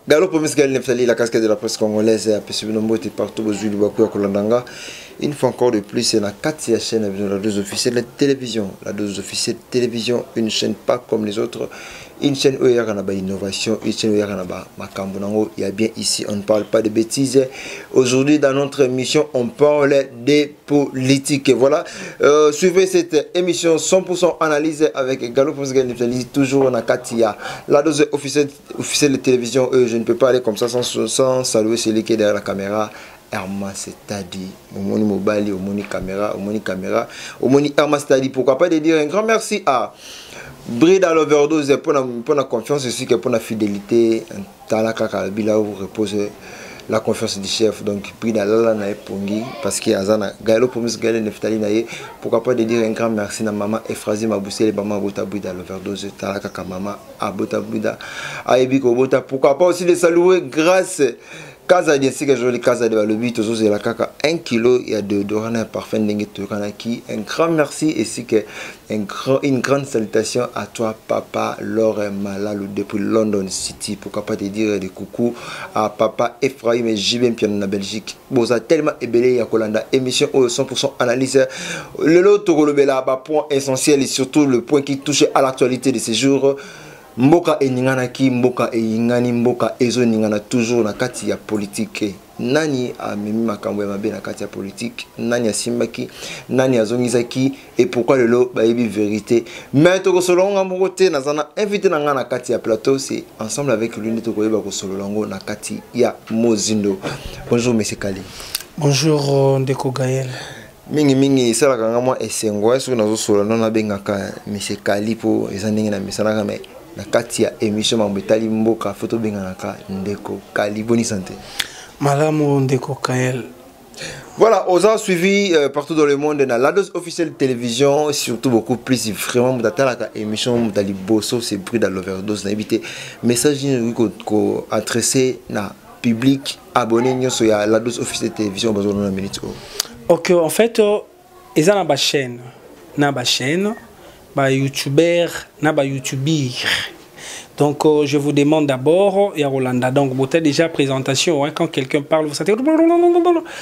Gallo Promis Gal Neftali, la casquette de la presse congolaise, et partout aux Unis, Bakou, Kolandanga. Une fois encore de plus, c'est la 4e chaîne de la dose officielle de la télévision. La dose officielle de télévision, une chaîne pas comme les autres. Une chaîne où il y a une innovation, une chaîne où il y a il y a bien ici, on ne parle pas de bêtises. Aujourd'hui, dans notre émission, on parle des politiques. Voilà, suivez cette émission 100% analyse avec Gallo Promis Gal Neftali, toujours en Akatia. La dose officielle de télévision, je ne peux pas aller comme ça sans saluer celui qui est derrière la caméra. Herma Stadi, Omoni Mobali, Omoni Caméra, Herma Stadi. Pourquoi pas de dire un grand merci à Brida l'Overdose pour la confiance aussi que pour la fidélité. Talaka Kalbila où repose la confiance du chef. Donc Brida Lala Nae Pongi parce qu'il y a Zana Gallo Promis Gal Neftali Nae. Pourquoi pas de dire un grand merci à maman Efrazi Maboussé, les mamans Bota Brida l'Overdose, Talaka Kamama, Abota Brida, Aebiko Bota. Pourquoi pas aussi de saluer grâce Casa de que je Casa de Balobi, toujours la caca 1 kg, il y a de Dorana parfum qui. Un grand merci ainsi que une grande salutation à toi, papa Laure Malalo depuis London City. Pourquoi pas te dire des coucou à papa Ephraim et Jibem Pian en Belgique. Bon, ça tellement ébélé à Kolanda. Émission 100% analyse. Le lot Togolobela, point essentiel et surtout le point qui touche à l'actualité de ces jours. Mboka e ningana ki mboka e yingani mboka ezo ningana toujours na kati ya politique. Nani a mimi makambo ya mabe na kati ya politique, nani a simbaki, nani a zongizaki et pourquoi le lot ba yebi vérité. Mais to ko solonga mokote na zana invité na ngana kati ya plateau, c'est ensemble avec lui to ko yeba ko solongo na kati ya Mozindo. Bonjour monsieur Kali. Bonjour Ndeko Gaël. Mingi sala kanga moi esengo eso na zo solonga na bengaka monsieur Kali po ezandinga na misana mais na kati ya émission Mambetali Mboka photo benganaka Ndeko Kali. Bonne santé. Malamu Ndeko Kael. Voilà, on a suivi partout dans le monde dans la dose officielle de télévision, surtout beaucoup plus vraiment la émission Mutali Bosso, c'est bruit dans l'overdose na éviter message ko adressé na public abonné sur la dose officielle de télévision besoin de minute. OK, en fait ils ont ba chaîne ba youtubeur na ba youtubeur. Donc je vous demande d'abord et à Rolanda donc vous avez déjà présentation hein, quand quelqu'un parle vous savez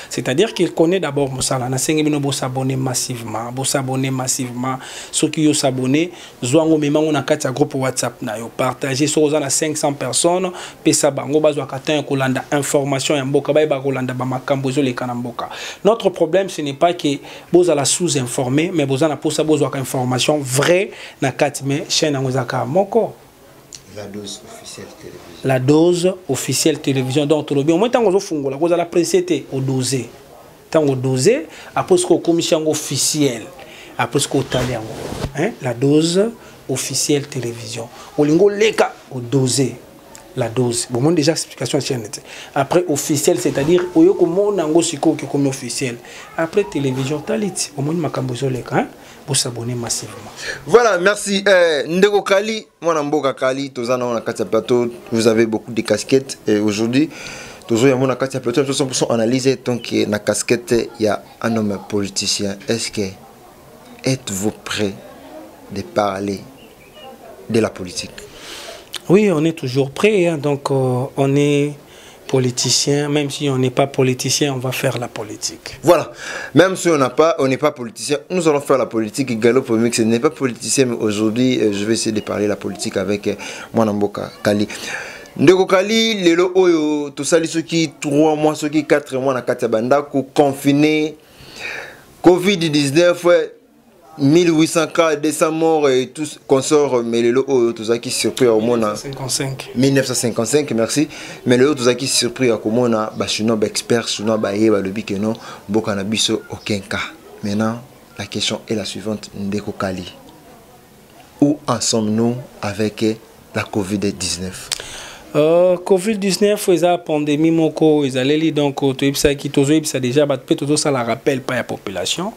c'est-à-dire qu'il connaît d'abord Moussala na sengibino bo s'abonner massivement ceux qui yo s'abonner zwango mema on a kati groupe WhatsApp na yo partager sur aux 500 personnes pesa bango bazwa kata Rolanda information ya mboka ba Rolanda ba makambo zo le kanamboka. Notre problème ce n'est pas que vous la sous-informer mais vous na posa bozwa information vraie na kati mais chaîne ngozaka moko. La dose officielle télévision. La dose officielle télévision. Donc, au moins, tant que vous avez la précédé au dosé. Tant que dosé, après ce que commission officielle, après ce que la dose officielle télévision. Au lingo leka au dosé. La dose. Bon, moi déjà explication chaîne. Après officiel, c'est-à-dire au yo comme nango siko qui comme officiel. Après télévision talit. Au moins makambozo leka hein. Pour s'abonner massivement. Voilà, merci. Ndeko Kali, moi Mboka Kali, Tozana on a quatre plateau, vous avez beaucoup de casquettes et aujourd'hui, toujours il y a mon quatre plateau, 100% analysé donc la casquette, il y a un homme politicien. Est-ce que êtes-vous prêt de parler de la politique? Oui, on est toujours prêt hein, donc on est politicien, même si on n'est pas politicien, on va faire la politique. Voilà, même si on n'est pas politicien, nous allons faire la politique. Gallo Promis n'est pas politicien, mais aujourd'hui, je vais essayer de parler de la politique avec Mboka Kali. Ndeko Kali, lelo oyo, tout ça, ceux qui 3 mois, ceux qui 4 mois, na Katabanda, confiné, Covid-19, 1800 cas, 200 morts et tous consorts, mais le lot tout ça qui surpris au monde 1955 merci mais le lot tout ça qui surpris à comment on a chinois expert chinois le bic non bokana biso aucun cas. Maintenant la question est la suivante. Ndeko Kali, où en sommes-nous avec la Covid-19? Covid-19 c'est la pandémie moko ils allaient donc ça qui ça déjà tout ça la rappelle pas la population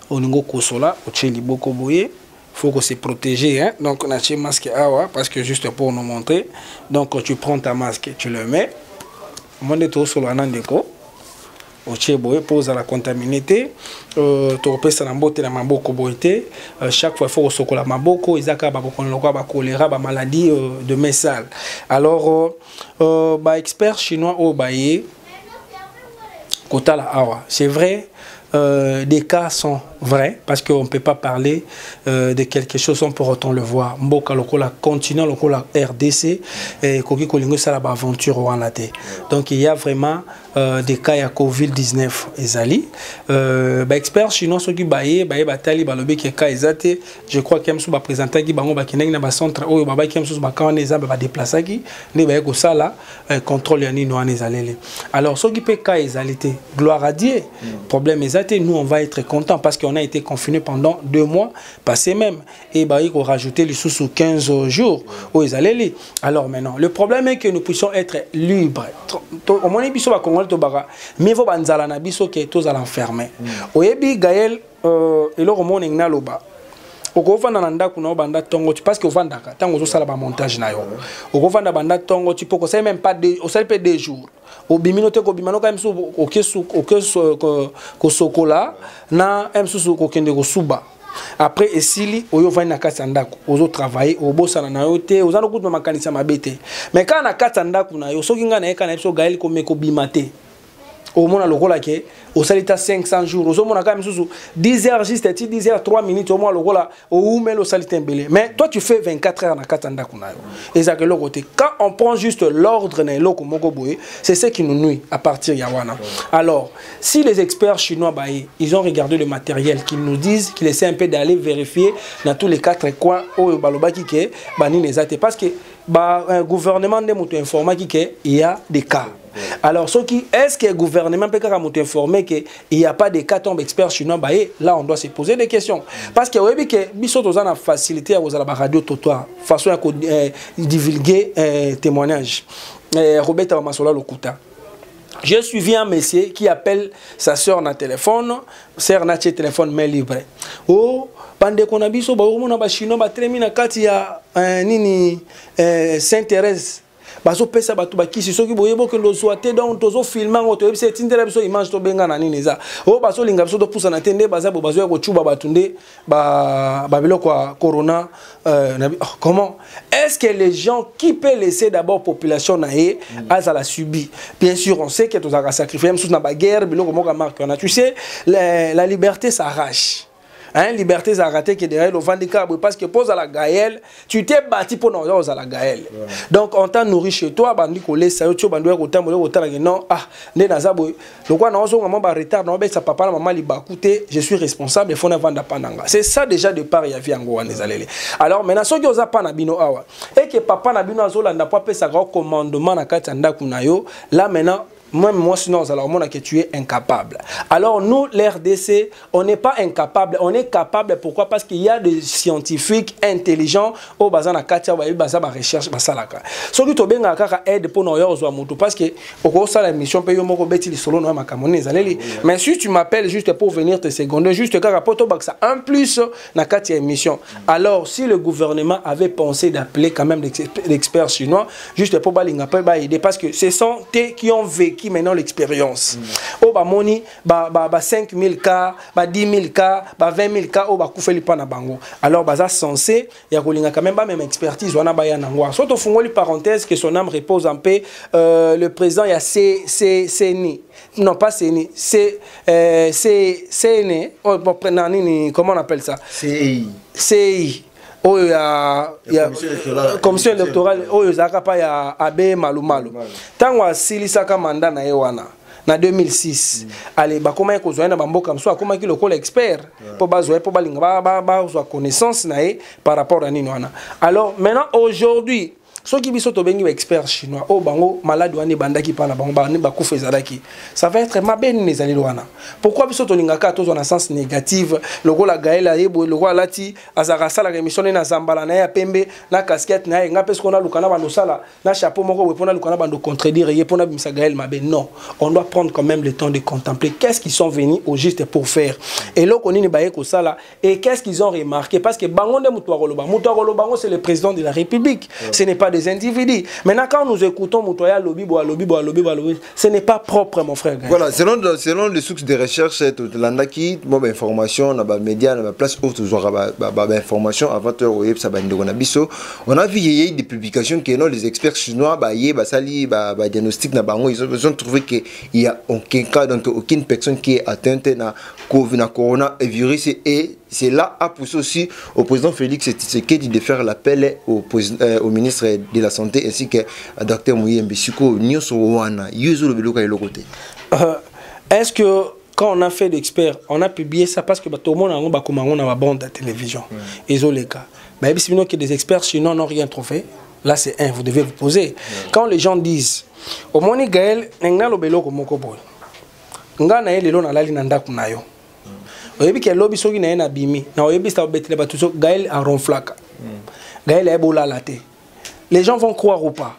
au niveau kosola au cheli boko boye faut que se protéger hein? Donc on a acheté masque parce que juste pour nous montrer donc tu prends ta masque tu le mets monde tout sur l'anandeko otie boye pose à la contaminité topesa na mbote na maboko boite chaque fois il faut sokola maboko ezaka ba kokonloka ba choléra ba maladie de main sale. Alors ba expert chinois au baye kotala awa, c'est vrai. Des cas sont vrais parce qu'on ne peut pas parler de quelque chose sans pour autant le voir. Mboka lokola continent lokola RDC et koki kolingo sala ba aventure au anate. Donc il y a vraiment des cas à Covid-19 ezali. Ba expert chinois ceux qui baye batali balobi ki cas ezate. Je crois que mso ba présenter ki bango ba kineng na ba centre oyo ba ki mso ba kan ezaba ba déplacer ki ne ba ko sala contrôle ya ni no ezalele. Alors ceux qui peut cas ezalité gloire à Dieu. Problème ezate, nous on va être content parce qu'on a été confinés pendant 2 mois passés même et bah il faut rajouter les sous 15 jours où ils allaient. Alors maintenant le problème est que nous puissions être libres au moins biso ba Congolais to bara mais faut banzala na biso que tous à l'enfermer oyebi Gaël et le roman ngna loba okofanda na ndako na banda tongo tu parce que ovandaka tango zo sala ba montage na yo okofanda banda tongo tu poko ça même pas de au sale 2 jours au biminote ko bimano ka msu ko sokola na msu ko kende ko suba après esili oyo vani na kati ndako ozo travailler obosana na yo te ozana kutu makanisa mabete mais kana kati ndako na yo soki nga na eka na biso Gaël ko meko bimate au moins lokola ke au salita 500 jours au moins quand même 10 heures juste 10 heures 3 minutes au moins lokola au mais le salita mbele mais toi tu fais 24 heures na katanda kuna yo et ça que le côté quand on prend juste l'ordre na loko moko boye c'est ce qui nous nuit à partir ya wana. Alors si les experts chinois baé ils ont regardé le matériel qu'ils nous disent qu'ils essaient un peu d'aller vérifier dans tous les 4 coins au balobaki ke bani les até parce que un gouvernement de moto informé qu'il y a des cas. Alors, est-ce que le gouvernement peut informer qu'il n'y a pas de cas tombés experts chinois? Là, on doit se poser des questions. Parce que oui, que biso tozana facilité à la radio totoir façon à divulguer témoignage. Robert Masola Lokuta. J'ai suivi un monsieur qui appelle sa soeur na téléphone, sœur na téléphone main libre. Oh, bande qu'on a biso ba omona ba chinois ba tremina kati ya nini Sainte-Thérèse. Bazo pesa batu bakisi soki boyebo ke lozoate donc tozo filmer ngoto yebise tindela biso image to benga na nini za o bazo linga biso to pusa na tende baza bo bazo ya ko chuba batunde ba biloko kwa corona comment est-ce que les gens qui peuvent laisser d'abord population naé à la subir? Bien sûr on sait que tous a sacrifié même sous na ba guerre biloko moka marque on a tu sais la liberté s'arrache. Hein, liberté ça raté que derrière le vendicab parce que pose à la Gaël tu t'es bâti pour nous à la Gaël donc on t'a nourri chez toi bandi collé ça tu bandi ko tambo ko tala non ah né na zabo le quoi non on va retard non ben sa papa la maman li ba coûter je suis responsable il faut na vendre pandanga c'est ça déjà de part ya vie ngo wana ezalele. Alors maintenant so ki oza pa na bino awa et que papa na bino azolanda pa pesa commandement na kati ndako na yo là maintenant même moi sinon alors on a que tu es incapable. Alors nous l'RDC on n'est pas incapable, on est capable. Pourquoi? Parce qu'il y a des scientifiques intelligents au bazana katia ba baza ba recherche ba salaka so ki to benga kaka aide pour no yo zo moto parce que au ça la mission paye moko beti li solo no makamoni zaleli. Mais si tu m'appelles juste pour venir te seconder juste kaka poto baksa en plus na katia émission. Alors si le gouvernement avait pensé d'appeler quand même l'expert chinois juste pour balinga pas aider parce que ce sont eux qui ont vécu maintenant l'expérience. Oh ba moni ba 5000 cas, ba 10 000 cas, ba 20 000 cas oh ba koufeli pa na bango. Alors baza censé ya kolinga quand même ba même expertise wana ba ya nangwa. Soit au fongoli parenthèse que son âme repose en paix. Le président ya CNI. Non pas CNI, c'est CNI. Oh comment on appelle ça? CI. Oh ya commission électorale oh zaka pa ya abe malumalu tangwa silisaka mandat na ewana na 2006 allez ba comment ko zoena ba mboka mso akoma ki lokola expert po bazoe po balinga ba zo connaissance na e par rapport à nini wana. Alors maintenant aujourd'hui ceux qui biso to bengi ba expert chinois oh bango malade wani bandaki pa na bango ba ni ba kufa ezalaki ça va être mabeni les années wana. Pourquoi biso to lingaka to na sens négative lokola Gaël yebo lokola lati azaka sala émission na zambala na ya pembe na casquette na nga parce qu'on a lukana bando sala na chapeau moko we pona lukana bando contredire ye pona bimisa Gaël mabe non on doit prendre quand même le temps de contempler qu'est-ce qu'ils sont venus au juste pour faire et loko nini baye ko sala et qu'est-ce qu'ils ont remarqué parce que bango de mutuarolo bango c'est le président de la République ce n'est pas des individus. Maintenant, quand nous écoutons Moutoya lobby, ce n'est pas propre, mon frère. Voilà, selon les sources de recherche, l'andaki, information, on a médias, on a place où tu auras information avant de web, ça on a vu des publications que les experts chinois, diagnostic, ils ont trouvé qu'il n'y a aucun cas, donc aucune personne qui est atteinte à coronavirus, et c'est là à pousser aussi au président Félix Tshisekedi de faire l'appel au ministre de la Santé ainsi que à Dr Muyembe Siko Nyoso Wana Yuzo Beluka et le côté. Est-ce que quand on a fait d'experts, on a publié ça parce que tout le monde a une bande de télévision. Ils ont les cas. Mais que des experts chinois n'ont rien trouvé. Là, c'est un, vous devez vous poser. Quand les gens disent, au moins, Gaël, n'a le belo comme Mokoboy. Nga na ele lo na lali na ndaku na yo. Oyebi ke lobi soki na ena bimi. Na oyebi sta betele batu so Gaël a ronflaka. Gaël a bola la te. Les gens vont croire ou pas?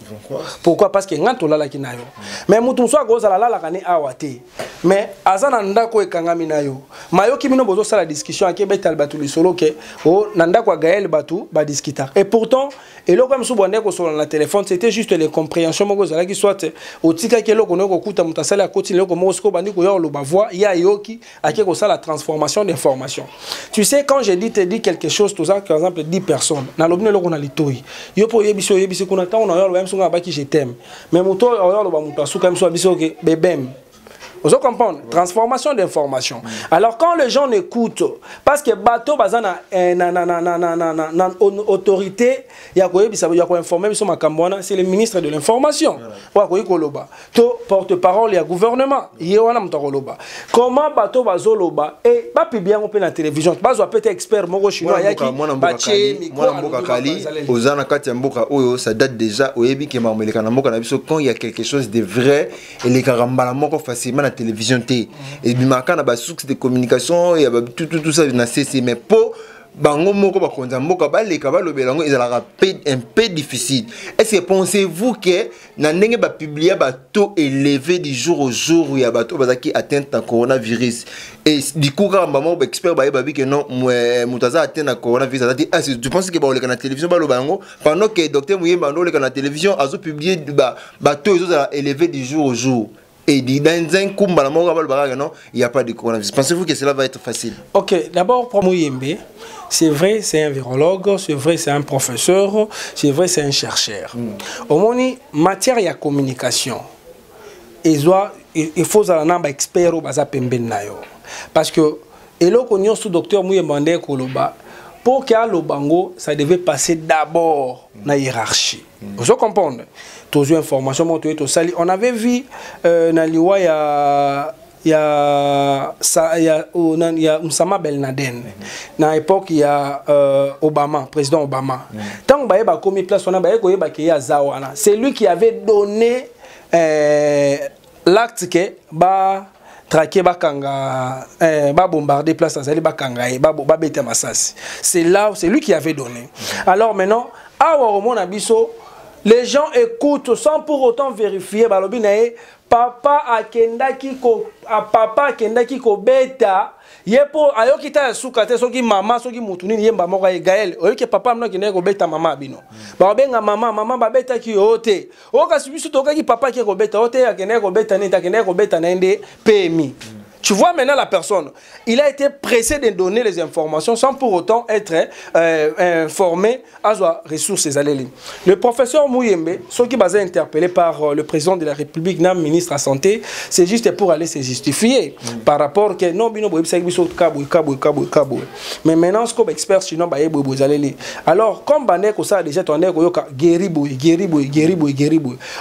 Ils vont croire. Pourquoi? Parce que nganto la ki na yo. Mais mutu so goza la la kane awate. Mais azana ndako ekangami na yo. Mayo ki bino bozo sala discussion ake betal batu lisolo ke o nanda kwa Gaël batu ba discuter. Et pourtant et là comme soubonné ko sur la téléphone, c'était juste les compréhensions mo goza la ki soit o tika ke loko noko kuta mutasala koti loko mo sko bandi ko yo lo ba voix ya yoki ake ko sala transformation d'information. Tu sais quand je dis te dis quelque chose tout ça par exemple 10 personnes na lobine loko na litoi. Yo po yebiso kuna ta on yo lo même songa ba ki je t'aime. Mais muto yo lo ba muto asuka même so biso ke bebem. Vous comprenez? Transformation d'information. Alors quand les gens écoutent, parce que bateau bazana autorité, il y a quoi informer sur ma cambona, c'est le ministre de l'information. Porte-parole, il y a gouvernement. Comment bateau bazoloba et pas plus bien on peut la télévision. Pas peut-être expert moko chinois yaki. Ça date déjà au Ebi qui m'a quand il y a quelque chose de vrai et les carambala moko facilement la télévision et bimaka na ba source de communication et tout ça na cessé mais pour bango moko ba konza mboka ba leka ba lobelango ezala un peu difficile. Est-ce que pensez-vous que na ndenge ba publier ba taux élevé du jour au jour où il y a bato bazaki atteinte à coronavirus et du coup quand ba mo expert ba bi que non mutaza atteinte à coronavirus ça dit ah tu penses que ba leka na télévision ba lobango pendant que docteur Muyemba no leka na télévision azo publier ba taux élevé du jour au jour. Et dans un coup, il n'y a pas de coronavirus. Pensez-vous que cela va être facile? Ok, d'abord pour Muyembe, c'est vrai, c'est un virologue, c'est vrai, c'est un professeur, c'est vrai, c'est un chercheur. Au moins, matière et communication, il faut un expert au basa pemben parce que et là qu'on sous docteur Muyembe Koloba. Pour qu'il y ait le bango, ça devait passer d'abord dans la hiérarchie. Vous comprenez? Toutes les informations, on avait vu dans l'Iwa, il y a Oussama Ben Laden. Dans l'époque, il y a Obama, président Obama. Tant que il y a commis place, on a qu'il y a Zawana. C'est lui qui avait donné l'acte que traquer bakanga ba bombarder place azali bakanga ba beta masasi. C'est là, c'est lui qui avait donné. Alors maintenant awa au mona biso les gens écoutent sans pour autant vérifier balobi nae papa akendaki ko beta yepo ayoki ta suka te soki mama soki mutuni yemba moko ya Gaël oyoki papa mno kende ko beta mama bino ba benga mama ba beta ki ote o kasi biso to ki papa ki ko beta ote akende ko beta ni ta kende ko beta na ende PMI. Tu vois maintenant la personne, il a été pressé de donner les informations sans pour autant être informé à ses ressources. Le professeur Muyembe, ce qui va interpellé par le président de la République, le ministre de la Santé, c'est juste pour aller se justifier par rapport que non, mais maintenant, ce qu'on expert sinon, alors comme Bandeko ça déjà tourné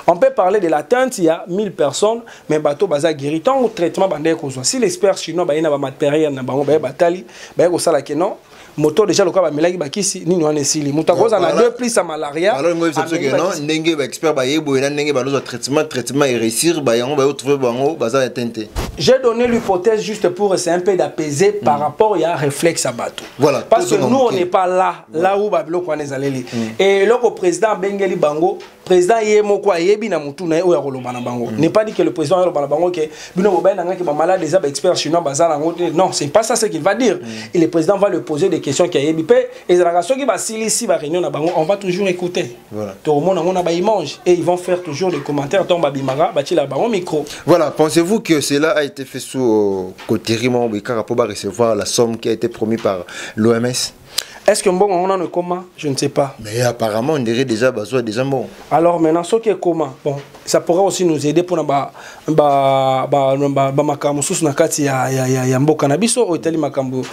on peut parler de l'atteinte, il y a 1000 personnes, mais bateau baza guéri tant au traitement Bandeko. Si l'expert chinois ba ina ba matériel na bango ba batali ba ko sala ke non moto déjà le cas ba melaki ba kisi ni no nesili moto ko za na 2 plus à malaria alors moi c'est que non ndenge ba expert ba yebo ina ndenge ba no traitement et réussir ba yango ba trouver bango ba za atteinte. J'ai donné l'hypothèse juste pour essayer un peu d'apaiser par rapport il y a un réflexe à bateau. Voilà. Parce que nous on n'est pas là où babilo ko nezaleli et le président Bengeli Bango président yemo kwa yebi na mutu na o ya koloba na bango. N'est pas dit que le président ya bango que bino boba na ngaki ba malade des experts chinois bazala ngote. Non, c'est pas ça ce qu'il va dire. Et le président va le poser des des questions qui a yebi pe ezalaka qui va ici va réunion na bango on va toujours écouter. Voilà. Tout le monde on a ils mangent et ils vont faire toujours des commentaires ton babimara bati la bango micro. Voilà, pensez-vous que cela a été fait sous côté Rimon Bikara pour recevoir la somme qui a été promise par l'OMS? Est-ce que bon on en est comment? Je ne sais pas. Mais apparemment on dirait déjà besoin déjà bon. Alors maintenant ce qui est comment? Bon, ça pourrait aussi nous aider pour makambo sous na kati ya mboka na biso o itali makambo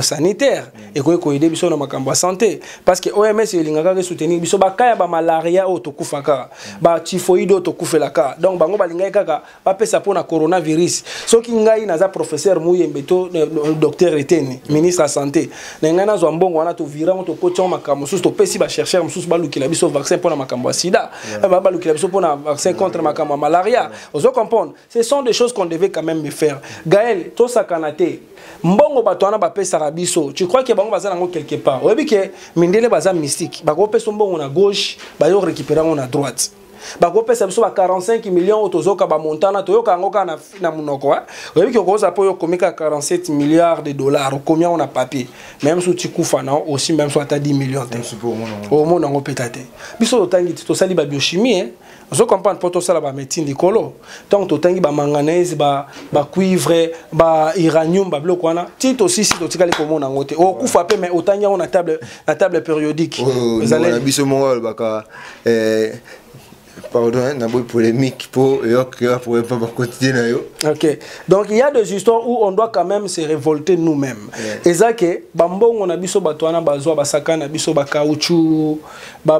sanitaire et ko aider biso na makambo santé parce que OMS elingaka ke soutenir biso ba kaya ba malaria o to kufaka ba typhoïde o to kufelaka donc bango balingai kaka ba pesa pour na coronavirus soki ngai naza professeur Muyembe to docteur Eteni ministre de la santé na ngai na zo mbongo wana to vira to kocha makambo sous to pesi ba chercheur sous ba lukila biso vaccin pour na makambo sida ba lukila biso pour na vaccin contre ma malaria. Vous comprenez? Ce sont des choses qu'on devait quand même faire. Gaël, tout ça canate. Mbongo batouana bapé sarabiso. Tu crois que bango bazan nango quelque part? Oyebi que mindele bazan mystique. Bako pe son bongo na gauche, bayo récupérer on à droite. Bako pe sabiso ba 45 millions otozoka ba montana toyoka ngoka na munoko. Oyebi que koza po yo komika 47 milliards de dollars. Combien on a papier? Même sous tikufa na aussi même soit à 10 millions. Au monde nango pétate. Biso otangi to sali ba biochimie hein. Je comprends pour tout ça la médecine du colo. Donc tout tangi ba manganèse ba cuivre ba uranium ba bloc wana. Tito aussi si to tikali komo na ngote. O kufa pe mais otanya on a table périodique. Vous allez biso mongol baka pardon, hein, une polémique pour pas continuer. Ok. Donc il y a des histoires où on doit quand même se révolter nous-mêmes. Et ça que bambo on a biso batwana bazwa basakana biso ba caoutchouc, ba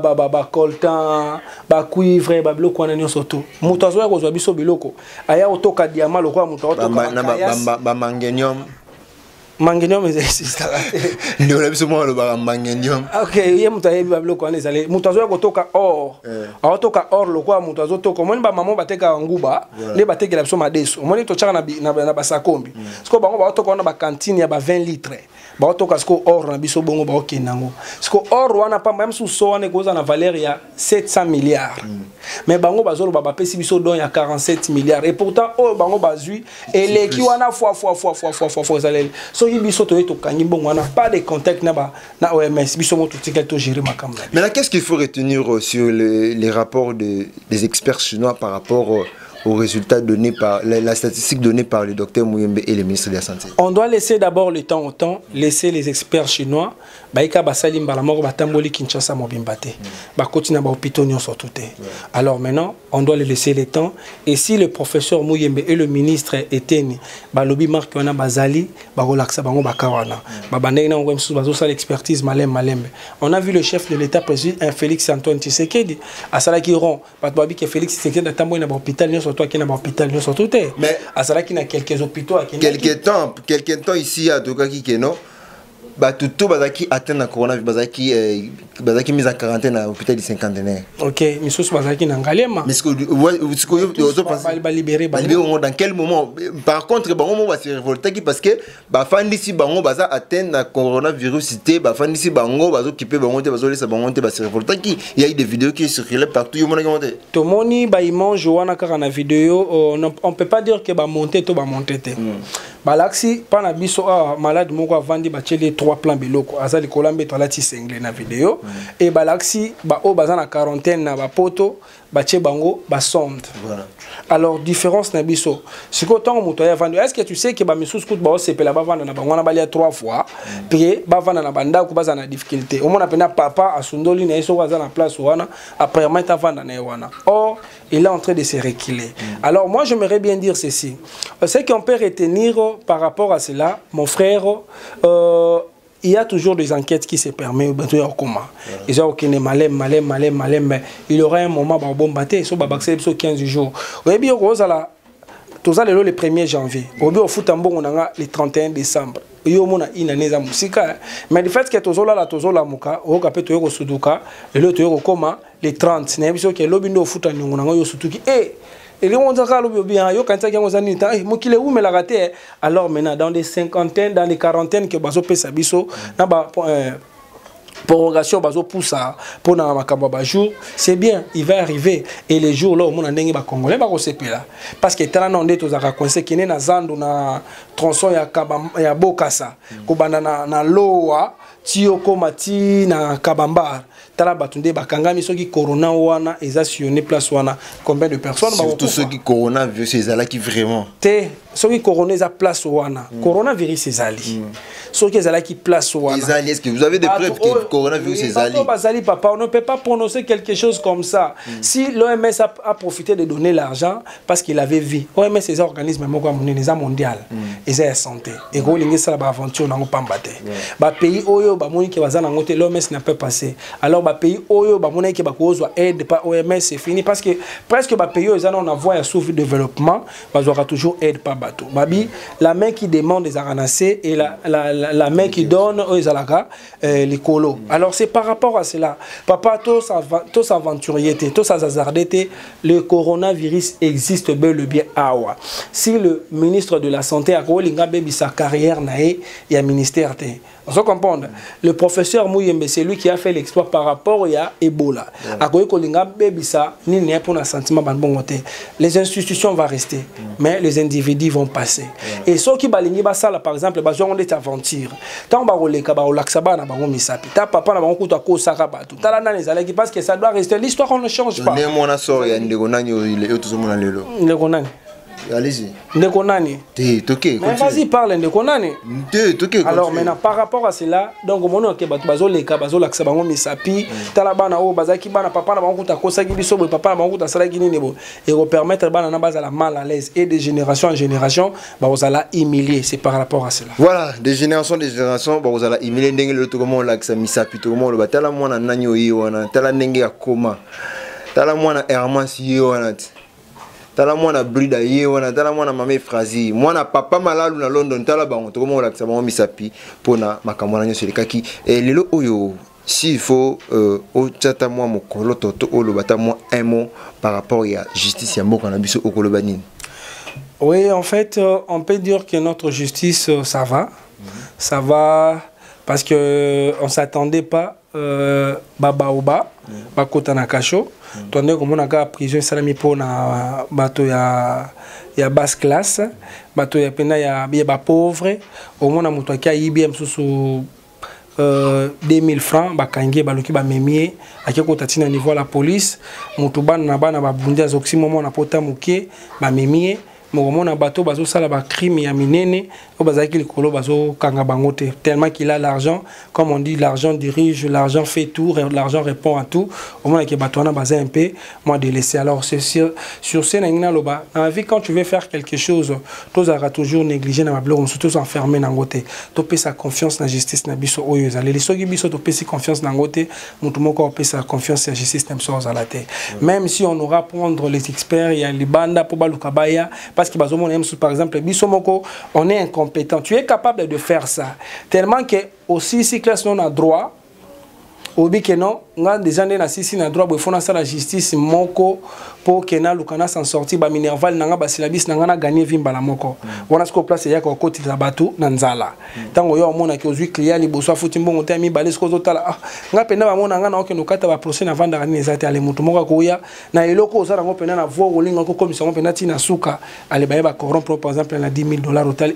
coltan, ba cuivre, ba bloc wana nyonso to. Muto azoya kozwa biso biloko. Aya otoka diamant lokwa muto otoka ba manganium. Manganium existe. Nous avons besoin de manganium. Ok, il y a muta yebi bablo ko anezale. Muta zo kotoka or. Aotoka or lokwa muta zo toko. Moni ba maman bateka nguba, le bateka la biso madeso. Moni to chaka na basakombi. Siko bango ba otoka na ba cantine ya ba 20 litres. Ba otoka siko or na biso bongo ba okenango. Siko or wana pa même sous so wana koza na valeur ya 700 milliards. Mais bango bazolo ba pesi biso don ya 47 milliards et pourtant oh bango bazui et les qui wana fois zalel. So biso to eto kangi bongo wana pas de contact na OMS biso mo tout to gérer makambo. Mais là qu'est-ce qu'il faut retenir sur les rapports des experts chinois par rapport aux résultats donnés par la statistique donnée par le docteur Muyembe et le ministre de la Santé? On doit laisser d'abord le temps au temps, laisser les experts chinois baika basali mbala moko batamboli Kinshasa mobimbate. Ba continue ba hôpitaux nyonso touté. Alors maintenant, on doit les laisser le temps et si le professeur Muyembe et le ministre Eteni ba lobi marque wana bazali ba relaxa bango bakawana. Ba bandé na ngom sous bazo sala expertise malembe. On a vu le chef de l'État président Félix Antoine Tshisekedi à sala qui rond ba babi que Félix Tshisekedi na tambo na hôpital nyonso toi qui na hôpital nyonso touté. Mais à sala qui na quelques hôpitaux à quelques temps ici à Tokaki Keno bah tout bazaki atteint la coronavirus bazaki mise en quarantaine à l'hôpital du cinquantenaire. Ok, Missous bazaki na ngaliema. Mais ce que vous libérer dans quel moment? Par contre bango va se révolter parce que ba fandi si bango baza atteint la coronavirus cité ba fandi si bango bazo kiper bango te bazo laisser bango te ba se révolter qui il y a eu des vidéos qui circulaient partout yo mona monter. To moni ba image wana kaka na vidéo on peut pas dire que ba monter to ba monter te. Balaxi pana biso malade moko avandi ba tcheli 3 plans biloko azali kolambe to lati sengle na vidéo et balaxi ba o baza na quarantaine na ba poto ba tche bango ba sonde. Voilà. Alors différence na biso siko tango moto ya vandi est-ce que tu sais que ba misusu kutu ba o sepela ba vanda na bango na balia 3 fois puis ba vanda na banda ku baza na difficulté au mona pena papa asundoli na eso baza na place wana après mata vanda na wana or il est en train de se reculer. Alors moi j'aimerais bien dire ceci, ce qu'on peut retenir par rapport à cela mon frère, il y a toujours des enquêtes qui se permettent de comment. Ils ont aucun malem, mais il y aura un moment où bon batté, sur 15 jours. Vous bien tout ça le 1er janvier. Au foot on a le 31 décembre. Yo mona inaneza musika mais le fait que tozola la tozola muka o kapé to yoko suduka et le to yoko koma le 30 na biso ke lobindo foot nyongo na yo sutuki et les on zaka lobi bien yo kanta yango zani ta mokile ou me la raté alors maintenant dans les cinquantaines dans les quarantaines que bazo pesa biso na ba prorogation bazo poussa pour na makambo ba jour, c'est bien, il va arriver et les jours là au monde ndenge ba congolais ba kosepela parce que tala non ndeto za raconter kine na zando na tronçon ya Bokassa ko banda na loa tioko mati na Kabamba tala batunde bakangami soki corona wana ezasione place wana combien de personnes ba tous ceux qui coronavirus ezala qui vraiment te soki corona eza place wana coronavirus ezali soki ezala qui place wana ezali. Est-ce que vous avez des preuves que coronavirus ezali? Bazali papa, on ne peut pas prononcer quelque chose comme ça. Si l'OMS a profité de donner l'argent parce qu'il avait vu, OMS c'est un organisme mondial, ils ont santé. Et quand ils ont aventure dans le pays oyo ba moni ki bazana ngote l'OMS n'a pas passé. Alors ba pays oyo ba moni ki ba kozwa aide par OMS c'est fini parce que presque ba pays ils en voie à sous-développement, bazora toujours aide par bateau. Babi la main qui demande des aranacés et la main qui donne aux alaka les colos. Alors c'est par rapport à cela. Papa tous aventuriers, tous hasardés, le coronavirus existe bel et bien awa. Si le ministre de la santé a baby sa carrière nae il y a ministère te. On se comprend. Le professeur Mouyembe c'est lui qui a fait l'exploit par rapport à Ebola. A kolinga baby ça ni n'est pour un sentiment les institutions vont rester mais les individus vont passer. Et ceux qui balingi basala par exemple bazon on est aventure. Tant ba roleka ba olaksaba na bango misapi. Ta papa na bango kuta ko saka batu. Ta la nane zalaki parce que ça doit rester l'histoire on ne change pas. Ne mona sort ya ndeko nani yo tout monde lelo. Ndeko nani? Allez-y. Ndeko nani? Mais vas-y parle ndeko nani. Alors maintenant par rapport à cela donc mono ke batu bazo leka bazo laksa bango misapi. Ta la bana o bazaki bana papa na bango kuta ko saki biso bo papa na bango kuta sala kini nebo et ko permettre bana na bazala mal à l'aise et de génération en génération ba ozala humilier c'est par rapport à cela. Voilà, de génération ba ozala humilier ndenge le to comment laksa misapi to comment le batala mwana nanyo yi wana tala ndenge ya koma. Tala mwana Hermas yi wana. Tala mwana brida ye wana tala mwana mame frazi mwana papa malalu na London tala bango to comment laksa bango misapi pona makamwana nyo selikaki et lelo oyo s'il faut au tata moi mokolo toto olo bata moi un mot par rapport à justice ya mboka na biso okolo banini. Oui, en fait on peut dire que notre justice ça va parce que on s'attendait pas babaoba bakota na kasho tondé comme on a ka prison salami pour na bato ya basse classe bato ya pena ya ba pauvre au moins muto ki IBM susu 2000 francs bakangi baloki ba memie akekota tina niveau la police muto bana ba bundi azoxi moment na pota muke ba memie Mona bateau bazo sala ba crime ya minene o bazaki likolo bazo kanga bangote tellement qu'il a l'argent comme on dit l'argent dirige l'argent fait tout l'argent répond à tout au moins que bateau na baza un peu moi de laisser alors c'est sur scène ngina loba en vie quand tu veux faire quelque chose tous aura toujours négligé na blog surtout enfermé na ngote to pe sa confiance na justice na biso oyo ezali les soki biso to pe si confiance na ngote mutu moko pe sa confiance na justice na biso za la terre même si on aura prendre les experts ya libanda pour balukabaya parce que par exemple on est incompétent tu es capable de faire ça tellement que aussi si classe non a droit au but que non on a des années na sisi na droit il faut na la justice moko pour que na lukana s'en sortir ba minerval nanga ba silabis nanga na gagner vimba la moko wana sko place ya ko koti za batu na nzala tango yo mona ki ozui client liboso afuti mbongo te mi balé sko zotala nga penda ba mona nga na okeno kata ba procès na vanda ni ezate ale mutu moko ko ya na eloko ozala ngo penda na vo olinga ko komisa ngo penda tina suka ale ba ba corrompre par exemple na $10,000 total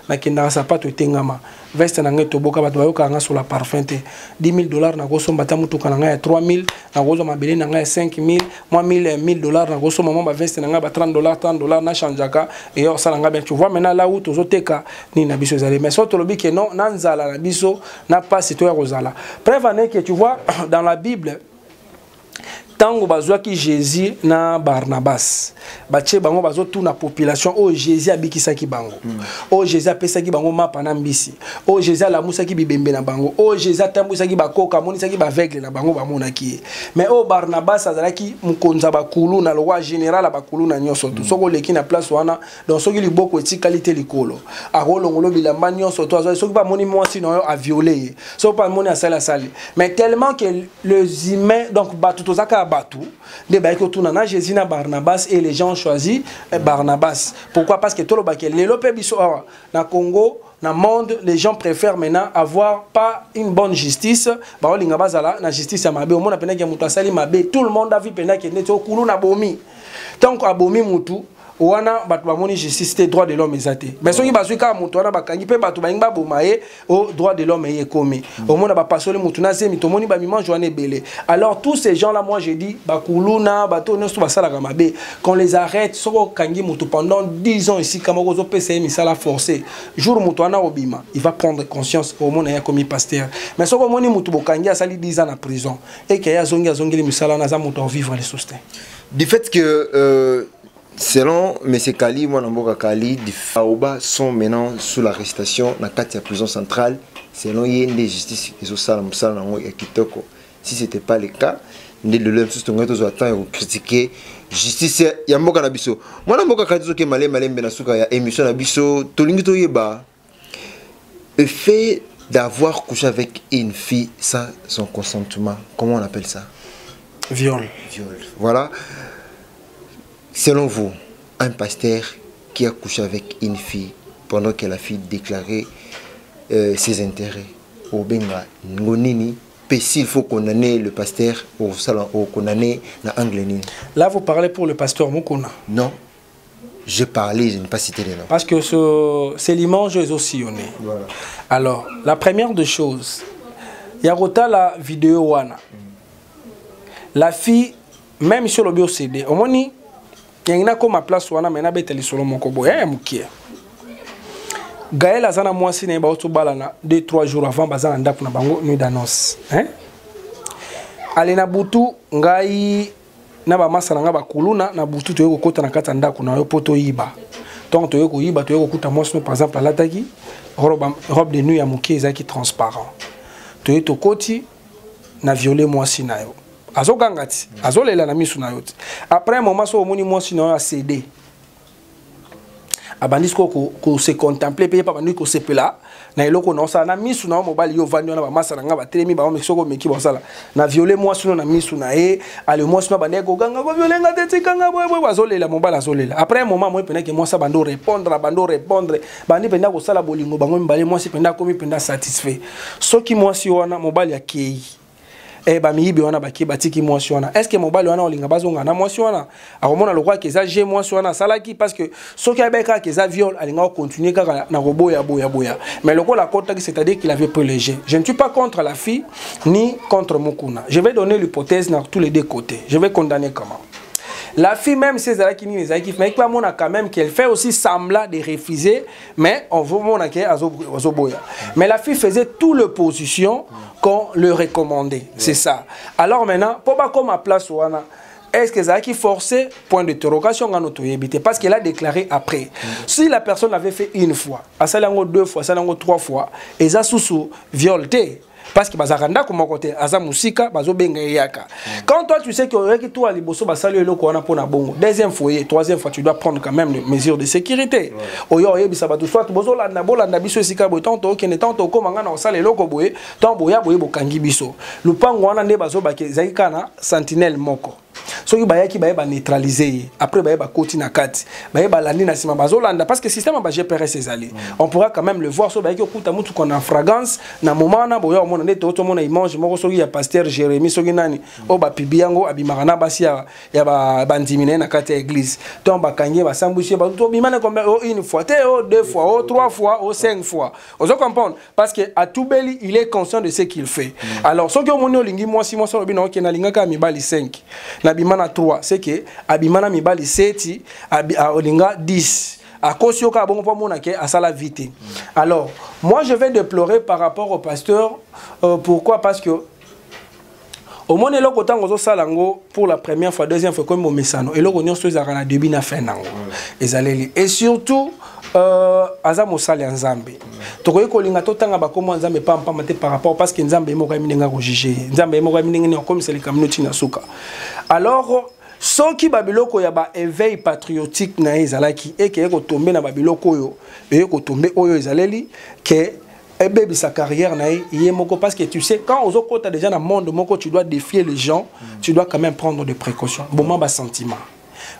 na kenda sapato etengama veste na ngai toboka bato bayoka nga sur la parfum te $10,000 na kosomba ta mutu kana nga ya 3,000 na kozo mabele na nga ya 5,000 moi $1,000 na kosomba mo ba veste na nga ba $30 na chanjaka et yo sala nga bien tu vois maintenant là où tozoteka ni na biso zali mais so to lobi que non na nzala na biso na passe to ya rozala preuve que tu vois dans la Bible tango bazwaki Jésus na Barnabas bache bango bazotu na population o Jésus abikisaki bango o Jésus apesaki bango mapa na mbisi o Jésus alamusaki bibembe na bango o Jésus atambusaki bakoka monisaki ba aveugle na bango bamonaki mais o Barnabas azalaki mukonza bakulu na roi général bakulu na nyoso to soko leki na place wana donc soki liboko eti qualité likolo akolongolo bilamba nyoso to azoki ba moni mwasi no a violer so pas moni asala sali mais tellement que les humains donc batu tozaka à Batou, de Baïkotounana, Jésus na Barnabas, et les gens ont choisi Barnabas. Pourquoi? Parce que tout le baquet, les lopé biso na Congo, dans le monde, les gens préfèrent maintenant avoir pas une bonne justice. La justice est mabe. Tout le monde a vu que tant que bomi mutu, wana batu bamoni justice te droit de l'homme ezate. Mais soki bazui ka mutu wana bakangi pe batu bainga bomaye au droit de l'homme eye komi. Au monde ba pasole mutu na zemi to moni ba mi mange wana belé. Alors tous ces gens là, moi je dis bakuluna bato nesto basala ka mabe, qu'on les arrête soko kangi mutu pendant 10 ans ici comme ozo pese misala forcé. Jour mutu wana obima, il va prendre conscience au monde aya commis pasteur. Mais soko moni mutu bokangi asali 10 ans en prison et que ya zongi misala na za mutu vivre les soutien. Du fait que selon M. Kali, moi, Namboka Kali, les Faoba sont maintenant sous l'arrestation dans la prison centrale. Selon Yende Justice, ils ont ça, si ce n'était pas le cas, nous devons critiquer justice. Il y a Mboka Nabiso. Moi, Namboka Kali, qui malé benasuka ya émission Nabiso, Tolingito Yeba, le fait d'avoir couché avec une fille sans son consentement, comment on appelle ça? Viol. Viol. Voilà. Selon vous, un pasteur qui a couché avec une fille pendant que la fille déclarait ses intérêts au Benga Ngonini, s'il faut condamner le pasteur au condamner dans Anglenine. Là, vous parlez pour le pasteur Mukuna? Non, je parlais, je n'ai pas cité les noms. Parce que c'est l'image aussi. Voilà. Alors, la première des choses, il y a la vidéo Wana. La fille, même sur le bio-CD, au moins, il y a comme ma place wana mena beteli solo moko boya ya mukia. Gaël azana mwasi na ba otobalana 2-3 jours avant bazana ndaku na bango nuit d'annonce. Hein? Alena butu ngai na ba masa nga bakuluna na butu toyeko kota na kata ndaku na yo poto yiba. Donc toyeko yiba toyeko kuta mwasi par exemple alataki robe de nuit ya mukia ezaki transparent. Toyeto koti na violer mwasi na yo. Azo gangati, azo lela na misu na yote. Après un moment, so omoni mwasi na a cédé. Abandis ko se contempler payer pas bandi ko sepela na eloko na sa na misu na mobile yo vandi na ba masa nga ba telemi ba mexoko meki ba sala. Na violer mwasi na misu na e, ale mwasi na bande ko ganga ko violer nga tete kanga boy azo lela mobile azo lela. Après un moment moi pena ke mwasa bando répondre bandi penda ko sala bolingo bango mbale mwasi penda komi penda satisfait. Soki mwasi wana mobile ya kei. Bamiyibi wana baki batiki mwasi wana. Est-ce que mobile wana olinga bazonga na mwasi wana? Akomona lokwa ke za je mwasi wana salaki parce que soki abeka ke za viol alinga continuer kaka na boya. Mais lokwa la kota c'est-à-dire qu'il avait pris le jeu. Je ne suis pas contre la fille ni contre Mukuna. Je vais donner l'hypothèse dans tous les deux côtés. Je vais condamner comment? La fille même si elle qui mais quand même qu'elle fait aussi semblant de refuser, mais on veut mon azoboya. Mais la fille faisait toutes les positions qu'on le recommandait. C'est ça. Alors maintenant, pour pas comme à place wana, est-ce que ça qui forcé? Point d'interrogation en autorité parce qu'elle a déclaré après. Si la personne avait fait une fois, à ça 2 fois, ça 3 fois, et ça sous violé. Parce que bazaranda comme côté aza musika bazo benga yaka. Quand toi tu sais que toi liboso ba saluer le kona pona bongo. Deuxième fois, troisième fois tu dois prendre quand même les mesures de sécurité. Oyo yebisa ba tout soit bozo la na biso sika bo tonto okene tonto ko manga na sala eloko boye ton boya boye bokangi biso. Lupango wana nde bazo ba ke zaikana sentinelle moko. So ki bayaki baye ba neutraliser après baye ba koti na kati baye ba landi na sima bazolanda parce que système ba GPRS ezali on pourra quand même le voir so baye ki okuta mutu kona fragrance na moment na boya omona nde to mona image moko so ya pasteur Jérémy so nani o ba pibiango abimaka na basi ya ba bandimine na kati ya église donc ba kanye ba sambushi ba to bimana comme une fois deux fois 3 fois 5 fois on se comprendre parce que à Toubeli il est conscient de ce qu'il fait alors so ki omoni olingi moi si moi so bino okena lingaka mibali 5 na bimana 3 c'est que abimana mibali 7 olinga 10 à cause yoka bon pas mona ke asala vite. Alors moi je vais déplorer par rapport au pasteur pourquoi parce que au moins eloko tango zo salango pour la première fois deuxième fois comme momesano eloko nyonso ezaka na début na fin nango ezaleli et surtout aza mosali nzambe tokoyi kolinga totanga bakoma nzambe pampa mate par rapport parce que nzambe emoka minenga ko juger nzambe emoka minenga comme c'est le communauté na suka. Alors soki babiloko ya ba éveil patriotique na ezalaki et que ko tomber na babiloko yo et ko tomber oyo ezaleli que et baby sa carrière parce que tu sais quand aux autres tu as déjà dans le monde tu dois défier les gens, tu dois quand même prendre des précautions. Bon bas sentiment.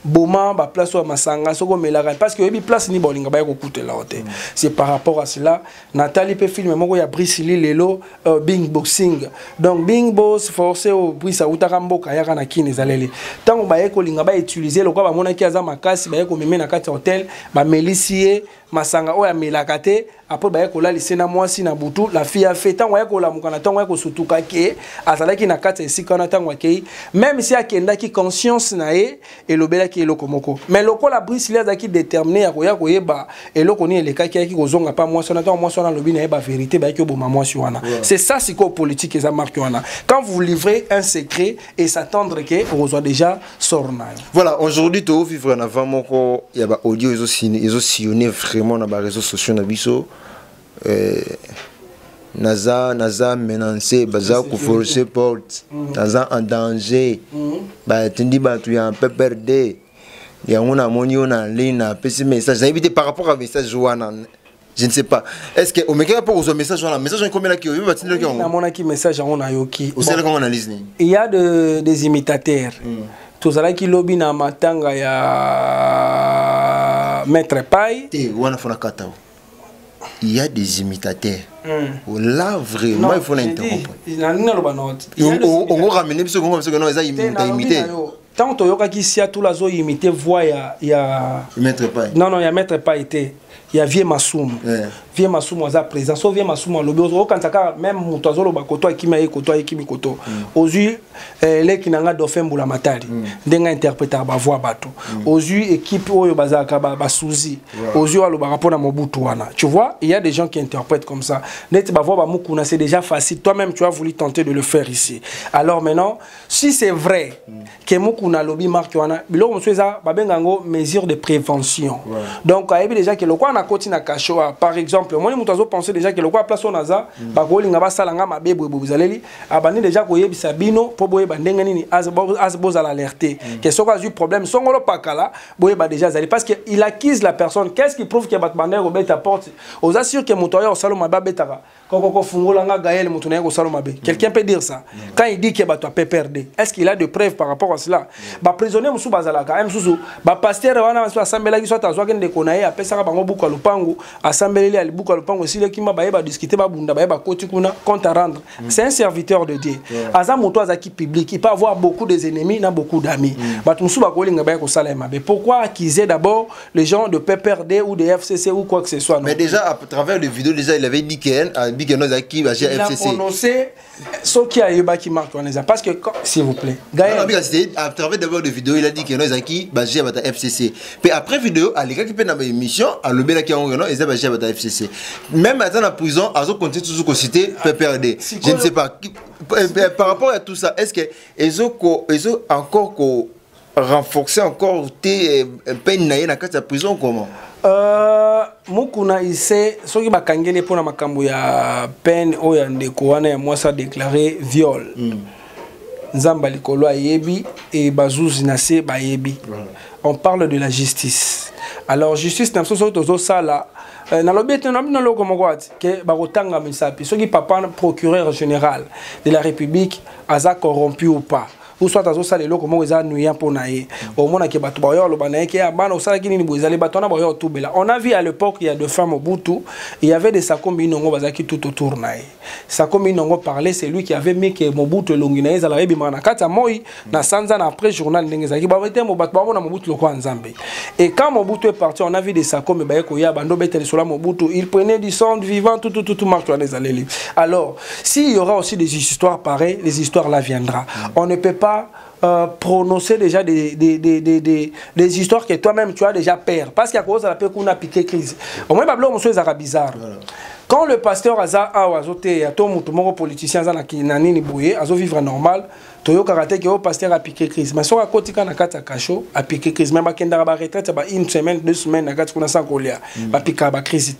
Boma ba place wa masanga soko melaka parce que yebi place ni bolinga ba ko kutela hote. C'est par rapport à cela Nathalie peut filmer moko ya Brice Lee lelo Bing Boxing. Donc Bing Boss forcé au Brice utaka mboka ya kana kini zaleli. Tango ba yeko linga ba utiliser lokwa ba mona ki aza makasi ba yeko meme na kati hotel ba melicie masanga oya melaka te après ba yeko la lisena mwasi na butu la fille a fait tango yeko la mukana tango yeko sutuka ke azalaki na kati esika na tango ke même si akenda ki conscience na e elobela ki eloko moko mais loko la Brice Lee azaki déterminé ya koyeba eloko ni eleka ki kozonga pa mwasi na tango mwasi na lobi na ba vérité ba yeko boma mwasi wana c'est ça siko politique eza marque wana quand vous livrez un secret et s'attendre que on soit déjà sorna. Voilà, aujourd'hui to vivre na avant moko ya ba audio ils ont sillonné vraiment na ba réseaux sociaux na biso naza menacé baza ko forcer porte naza en danger ba tendi ba tu ya un peu perdé ya on moni on en ligne na petit message j'ai évité par rapport à message wana je ne sais pas est-ce que au meka pour un message wana message combien là qui ba tindi qui on a qui message on a yoki au c'est comment analyse ni il y a des imitateurs tous ala qui lobby na matanga ya maître Pai te wana fona kata il y a des imitateurs. Là, vraiment, il faut l'interrompre. On va ramener ce qu'on va imiter. Tant que tu as tout la zone imité, voix, il y a. Maître Pai. Non, il y a Maître Pai été. Il y a Vieux Massoum. Vieux Massoum à présent. Sauf Vieux Massoum, le quand tu as même Moutazolo Bakoto et Kimae Koto et Kimikoto. Aux yeux, les qui n'ont pas d'offre pour la matari. Denga interpréter ba voix bateau. Aux yeux, équipe Oyo Bazaka Basouzi. Aux yeux, le rapport à Mobutuana. Tu vois, il y a des gens qui interprètent comme ça. Net Bavoa Bamoukuna, c'est déjà facile. Toi-même, tu as voulu tenter de le faire ici. Alors maintenant, si c'est vrai que Moukuna lobby marque wana, bilo msweza babengango mesure de prévention. Donc, il y a déjà que le quoi na koti na kashoa par exemple, moi les gens penser déjà que le quoi place on aza ba ko linga ba salanga mabe bozaleli abani déjà ko yebisa bino po boye bandenga nini azboza l'alerter que ce quoi du problème songolo pakala boye ba déjà zali parce que il accuse la personne. Qu'est-ce qui prouve que batbander robet ta porte aux assure que motoya au salon mabe betara koko fungolanga gaël mutuna ko salon mabe. Quelqu'un peut dire ça quand il dit que ba toi peut perdre? Est-ce qu'il a de preuves par rapport à cela? Ba prisonnier musu bazala quand même susu ba pasteur wana assemblée qui soit azwa kende konaye apesa bango buka lupango assemblée ali buka lupango si le kima ba discuter ba bunda ba koti kuna compte à rendre. C'est un serviteur de Dieu. Aza moto azaki public, il peut avoir beaucoup des ennemis na beaucoup d'amis. Ba musu ba ko linga ba ko sala mabe. Pourquoi accuser d'abord les gens de PPRD ou de FCC ou quoi que ce soit? Mais déjà à travers les vidéos déjà il avait dit qu'il il a prononcé ce qui a eu qui marque parce que s'il vous plaît à travers d'abord des vidéos il a dit que nous qui basé à FCC puis après vidéo à l'écart qui peut dans émission à le bel qui ont non ils basé à FCC même maintenant en prison à zo continuer toujours citer PPRD je ne sais pas par rapport à tout ça est-ce que ils ont encore renforcer encore tes peine na na kati ya prison comment Mukuna ise soki bakangeli pona makambo ya peine oya ndeko wana ya mwasa déclaré viol nzamba likolo ayebi et bazuzi na se bayebi. On parle de la justice. Alors justice na so tozo sala na lobete na bino loko mokwati ke bakotanga misapi soki papa procureur général de la République aza corrompu ou pas ou soit azo sala loko moko eza nuya pona ye au mona ke bato bayo lo bana ke bana osala kini bozali bato na bayo tubela. On a vu à l'époque il y a deux femmes au Mobutu, il y avait des sakombi nongo bazaki tout autour na ye sakombi nongo parlait, c'est lui qui avait mis que Mobutu longina za la yebi mana kata moi na sanza na après journal ndenge zaki ba vete mo bato ba na Mobutu loko nzambe. Et quand Mobutu est parti, on a vu des sakombi ba ko ya bando beteli sur la Mobutu, il prenait du sang vivant tout marche dans les allées. Alors s'il y aura aussi des histoires pareilles, les histoires là viendra. On ne peut pas prononcer déjà des histoires que toi-même tu as déjà peur parce qu'il y a cause à la paix qu'on a piqué crise. Au moins bablo monsieur zara bizarre. Quand le pasteur aza azote ya to mutu moko politicien za na nini boye azo vivre normal toyo karaté que au pasteur a piqué crise mais so a kotika na kata kasho a piqué crise même ba kenda ba retraite ba une semaine 2 semaines na kata kuna sa kolia ba pika ba crise.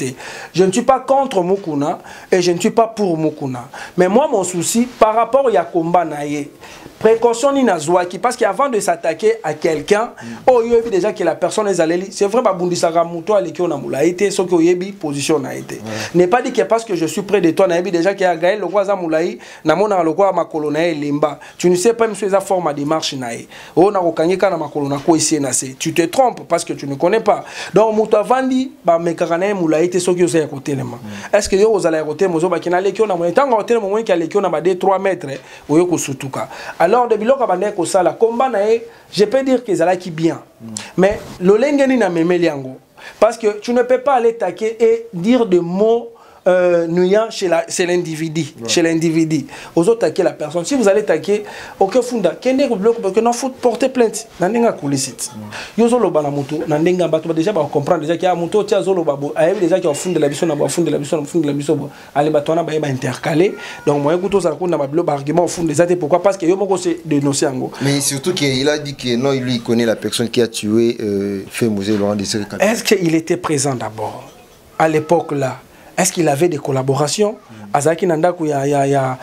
Je ne suis pas contre Mukuna et je ne suis pas pour Mukuna, mais moi mon souci par rapport ya combat na ye précaution ni nazwaki parce qu'avant de s'attaquer à quelqu'un oh yebi déjà que la personne est allée c'est vrai ba bundisaka muto aleki ona mula été so que yebi position na été n'est pas dit que parce que je suis près de toi, déjà qu'il y a Gaël, le roi Zamoulaï, Namona le roi ma colonne Limba. Tu ne sais pas même si la forme de démarche naï. Oh na okanyeka na ma colonne ko ici nase. Tu te trompes parce que tu ne connais pas. Donc muta vandi ba mekarana Moulaï te soki osa ya côté lema. Est-ce que yo ozala côté mozo ba kina lekio na mo tanga hôtel mo ki a lekio na ba 3 mètres oyo ko sutuka. Alors de biloko ba ko sala combat naï, je peux dire que zala qui bien. Mais le lengeni na memeli yango. Parce que tu ne peux pas aller taquer et dire des mots nuisants chez l'individu. Ouais. Chez l'individu. Aux autres, taquer la personne. Si vous allez taquer, ok, funda, kende bloc parce que non faut porter plainte. Nandenga kulisit. Yo zolo bana moto, nandenga bato déjà ba comprendre déjà qu'il y a moto tia zolo babo. Ayebi déjà qui fond de la biso na ba fond de la biso na fond de la biso. Allez batona ba intercaler. Donc moi écoute ça ko na ba bloc argument au fond des até pourquoi parce que yo moko c'est dénoncer ango. Mais surtout qu'il a dit que non, lui il connaît la personne qui a tué Fémosé Laurent Désiré Kabila. Est-ce qu'il était présent d'abord à l'époque là? Est-ce qu'il avait des collaborations? Azaki Nandaku ya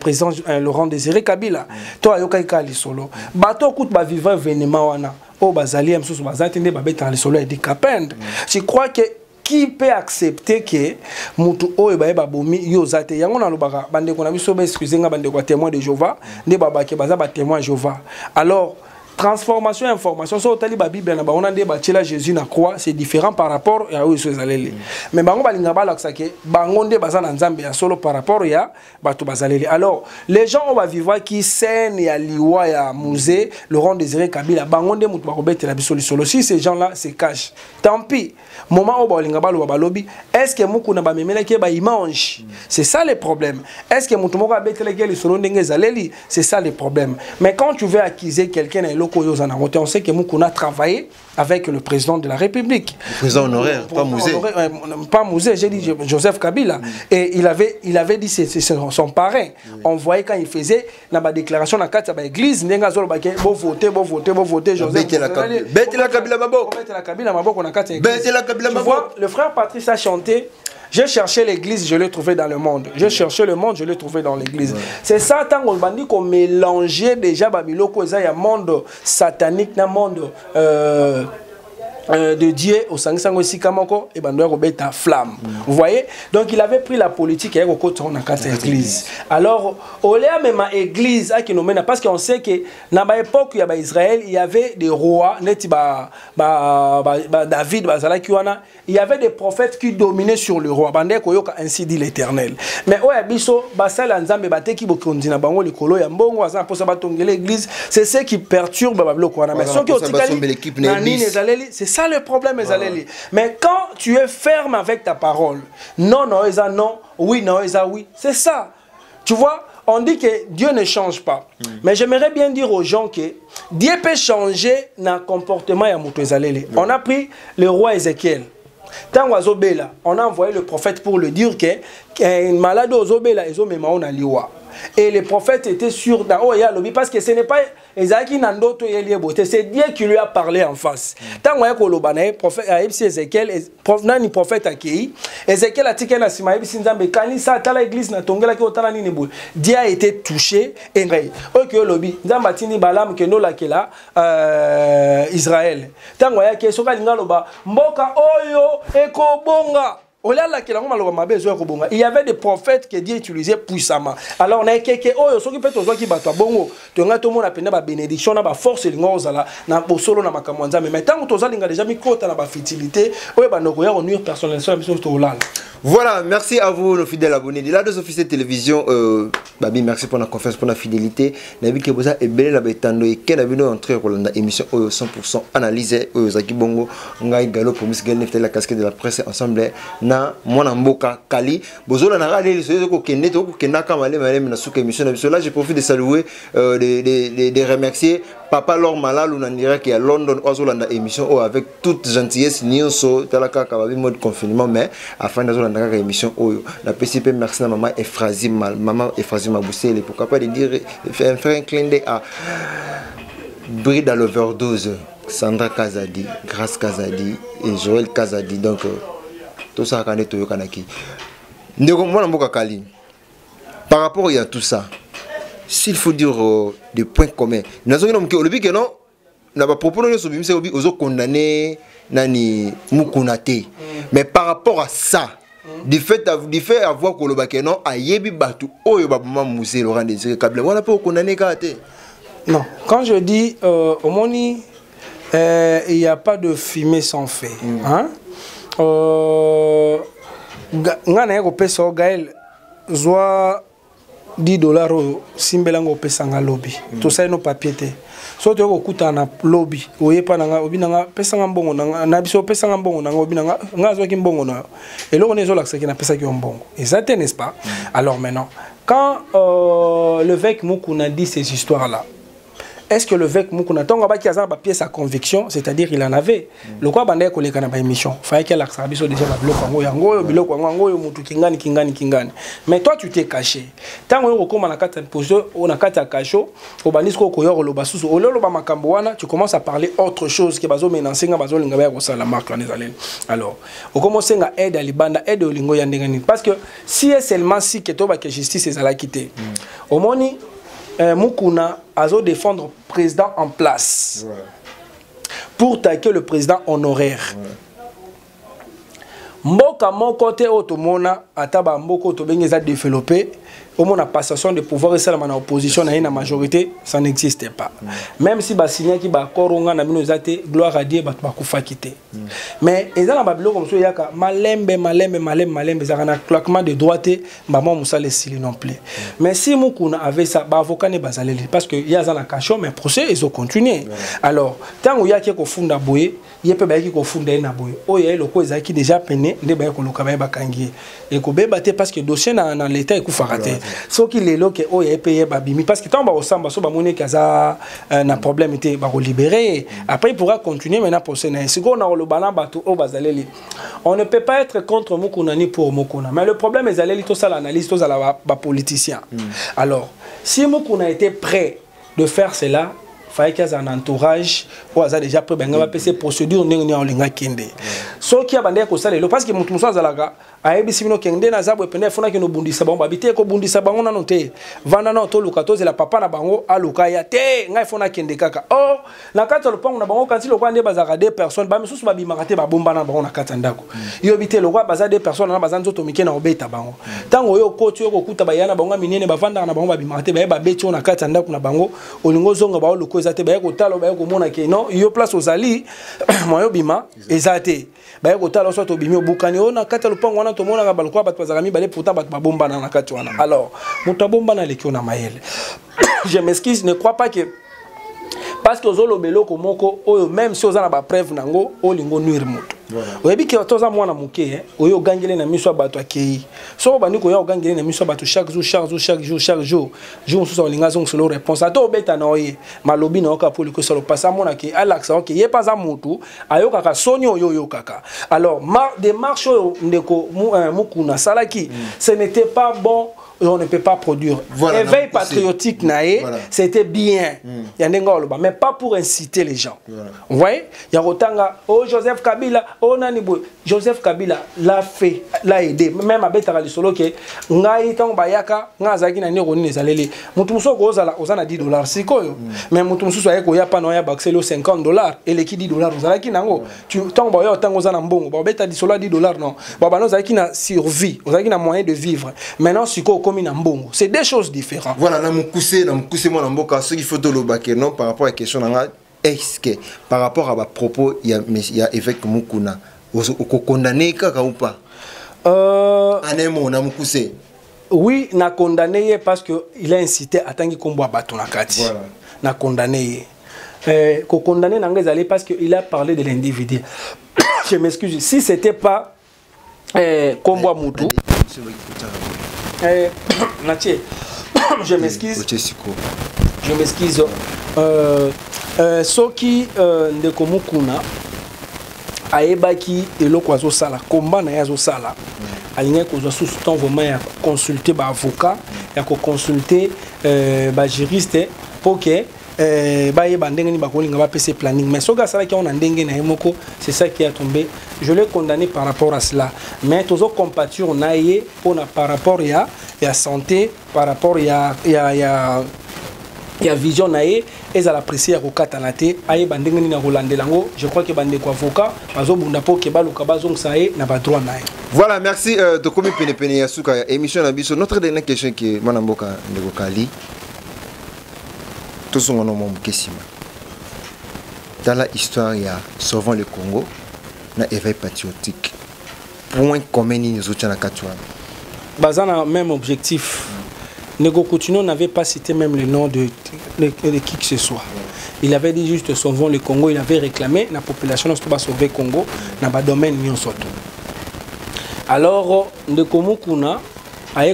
président Laurent Désiré Kabila. Toi yokai kali solo. Bato kout ba vivant événement wana. O bazali msusu bazatinde babeta le solo et dit kapend. Je crois que qui peut accepter que mutu oyo baye babomi yo zate yango na lobaka bande ko na biso ba excuser nga bande ko témoin de Jéhovah ne babake baza ba témoin Jéhovah. Alors transformation information so tali ba bible na ba on a de batela Jésus na croix c'est différent par rapport à où ils allés mais bango balinga ba laksa ke bango nde baza na nzambe ya solo par rapport ya bato bazaleli. Alors les gens on va vivre qui scène ya liwa ya musée Laurent Désiré Kabila bango nde mutu ba kobete la biso solo. Si ces gens là se cachent tant pis moment au balinga ba lo ba lobby est-ce que muku na ba memela ke ba image c'est ça le problème. Est-ce que mutu moko abetela ke solo ndenge zaleli c'est ça le problème. Mais quand tu veux accuser quelqu'un on sait que Moukouna a travaillé avec le président de la République. Le président honoraire, pas Mouzé. Pas Mouzé, j'ai dit Joseph Kabila. Et il avait dit c'est son parrain. On voyait quand il faisait la déclaration dans l'église, bon voter, Joseph Kabila. Le frère Patrice a chanté. J'ai cherché l'église, je l'ai trouvé dans le monde. J'ai cherché le monde, je l'ai trouvé dans l'église. Ouais. C'est ça, tant qu'on dit qu'on mélangeait déjà Babiloko, il y a un monde satanique, un monde de Dieu au Sangisango Sikamoko et Bandoua Robeta flamme. Vous voyez? Donc il avait pris la politique et il a quatre églises. Alors, au lieu même à l'église, parce qu'on sait que dans l'époque où il y avait Israël, il y avait des rois, David, il y avait des prophètes qui dominaient sur le roi. Ainsi dit l'Éternel. Mais c'est ce qui perturbe c'est ça le problème, mais quand tu es ferme avec ta parole, non, non, non, oui, non, oui, c'est ça. Tu vois, on dit que Dieu ne change pas. Mais j'aimerais bien dire aux gens que Dieu peut changer dans le comportement. On a pris le roi Ézéchiel. On a envoyé le prophète pour le dire qu'un malade aux obéla, ils ont même on a liwa. Et les prophètes étaient sûrs parce que ce n'est pas c'est Dieu qui lui a parlé en face. Tant que prophète Ézéchiel, prophète Ézéchiel a dit que Dieu a été touché et Israël. Il y avait des prophètes que Dieu utilisait puissamment. Alors on a quelqu'un qui peut qui bat bongo, tu as tout le monde appelé la bénédiction, la force et l'ingozala, na solo na makamwanza. Mais tant que tu as déjà mis côté na facilité, on nuire personnel sur la mission de Voilà, merci à vous nos fidèles abonnés de la 2 officiers de télévision. Babi, merci pour la confiance, pour la fidélité. Nabi Keboza et Belé la Betando et Ken Abino entré pour l'émission 100% analysée. Zaki Bongo, Ngai Galo pour Miss Gelnef la casquette de la presse ensemble. Na mwana mboka kali bozola na rale les soyo ko kende to ko kenaka male na suka émission na biso. Là je profite de saluer de remercier Papa Laure Malalu na direct à London ozolanda émission avec toute gentillesse nyonso talaka kababi mode confinement mais afin d'ozolanda ka émission oyo na PCP. Merci na maman Efrazim Maboussel pourquoi pas de dire faire un clin d'œil à Bride à l'overdose, Sandra Kazadi, Grace Kazadi et Joël Kazadi. Donc tout ça quand est au Kanaki. Par rapport à tout ça, s'il faut dire des points communs, nous avons dit que non, nous avons proposé aux condamnés Nani Mukunate. Mais par rapport à ça, du fait avoir koloba que non ayebi batu oyo ba mama Musée Laurent Désiré Kabila wana po condamné kate. Non, quand je dis au moni il n'y a pas de fumée sans feu, hein? Ngana yako pesa Gaël zoa $10 simbelango pesa nga lobby. Tout ça no papier te. So to okuta na lobby oyepa nanga obinanga pesa nga mbongo na biso pesa nga mbongo nanga obinanga nga zo ki mbongo na eloko nezo laksa ki na pesa ki mbongo. Et ça n'est-ce pas? Alors maintenant quand le Vec Mukuna dit ces histoires là, est-ce que le Vec Mukuna tonga ba ki azana ba pièce à conviction, c'est-à-dire il en avait le quoi bande ko leka na ba émission fallait qu'elle aksa biso déjà ba biloko ngo yango biloko ngo yo mutu kingani. Mais toi tu t'es caché tango yo koma na kata position on a kata cacho au banisko ko yo lo basusu o lo ba makambo wana tu commences à parler autre chose que bazo menancer nga bazo linga ba ko sala marque en Israël. Alors on commence à aide à libanda aide au lingo ya ndengani parce que si est seulement si que to ba que justice ezala quitté au moni Mukuna a défendre le président en place pour taquer le président honoraire. Mboka mon côté automona ataba mboko to bengeza développé au moins la passation de pouvoir et ça la opposition na majorité ça n'existait pas. Même si ba signé qui ba koronga na bino zate gloire à Dieu ba kufa quitter. Mais ezala ba biloko mso yaka malembe za na claquement de droite ba mo musale sili non plus. Mais si Mukuna avait ça ba avocat ne bazaleli parce que ya za na cachot mais procès ils ont continué. Alors tant yaki ko funda boye yepe ba yaki ko funda na boye oye loko ezaki déjà pené nde ba ko loka ba kangi et ko beba te parce que dossier na l'état ekufa raté. Ce qui est là que oh il payé babimi parce que tant ba osamba so ba moni kaza na problème était ba libérer après il pourra continuer maintenant pour ce n'est si on a le bana bato au bazaleli on ne peut pas être contre Mukuna ni pour Mukuna mais le problème est zaleli tout ça l'analyse tout ça la politicien. Alors si Mukuna était prêt de faire cela fallait qu'il y ait un entourage ou a déjà prêt ben va passer procédure n'engi en linga kende so qui a bandé ko sala parce que mutu muso azalaga ayebi simino kende na zabwe pende fona ke no bundisa bango babite ko bundisa bango na note vanda na to lukato la papa na bango aluka ya te ngai fona kende kaka oh na kata le pango na bango kanti lo kwande bazaka deux personnes ba misusu ba bimakate ba bomba na bango na kata ndako yo bite lo kwa baza deux personnes na bazanzo to mike na obeta bango tango yo koti yo kokuta ba yana bango minene ba vanda na bango ba bimakate ba beti na kata ndako na bango olingo zonga ba lo ezate ba ko talo ba ko mona ke non yo place ozali moyo bima ezate ba ko talo so to bimi obukani ona kata lupango wana to mona ka balko ba bazaka mi bale puta ba bomba na kati wana alors muta bomba na lekio na mayele je m'excuse ne crois pas que parce que ozolo beloko moko oyo même si ozana ba preuve nango olingo nuire moto oyebi ke toza mwana muke oyo gangele na miso bato akei so bandi ko yo gangele na miso bato chaque jour so linga zong solo réponse ato beta na oye malobi na oka pour que solo passa mona ke alaxa ok ye pas za mutu ayoka ka soni oyo kaka alors démarche ndeko Mukuna salaki ce n'était pas bon. On ne peut pas produire. Voilà, éveil patriotique naé, c'était bien. Mais pas pour inciter les gens. Vous voyez? Il y a Rotanga, oh Joseph Kabila, oh Nanibou. Joseph Kabila l'a fait, l'a aidé. Même à Betara Solo que ngai tang bayaka, ngazaki na nironi nezaleli. Mutumso ko ozana $10 sikoyo. Mais mutumso soye ko ya pa no ya baxelo $50 et les qui $10 ozalaki nango. Tu tang boyo tang ozana mbongo. Ba beta di solo $10 non. Ba no zaki na survie, ozaki na moyen de vivre. Maintenant siko c'est deux choses différentes. Voilà, na mukuse moi mboka ce qu'il faut de l'obake non par rapport à la question est-ce que par rapport à ma propos il y a évêque Mukuna au condamné kaka ou pas anemo na mukuse oui na condamné parce que il a incité à tangi kombo bato na kati voilà na condamné ko condamné na ngezali parce que il a parlé de l'individu. Je m'excuse si c'était pas kombo mutu Natie, je m'excuse. Je m'excuse. Soki ndeko Mukuna aebaki eloko azo sala combat na yazo sala alinga ko zo temps vraiment ya consulter ba avocat ya ko consulter ba juriste pour que baye bandengeni bakolinga ba PC planning mais soga sala ki on a ndenge na yemoko c'est ça qui a tombé. Je l'ai condamné par rapport à cela mais tous autres compatir on a yé on a par rapport ya santé par rapport ya vision naé et à la pression ko katanate aye bandengeni na rolande lango je crois que bande ko avocat bazo bunda po ke baluka bazong saé na ba droit naé. Voilà, merci de comme Pene Yasuka émission Nabiso. Notre dernière question qui est Manamboka Ndegokali. Tout son nom Kessima. Dans l'histoire, il y a Sauvant le Congo, na éveil patriotique. Point commun nous autres na Katouan. Basant le même objectif. Nego Coutinho n'avait pas cité même le nom de qui que ce soit. Il avait dit juste Sauvons le Congo, il avait réclamé la population de sauver le Congo dans le domaine de Soto. Alors, Ndeko Mukuna a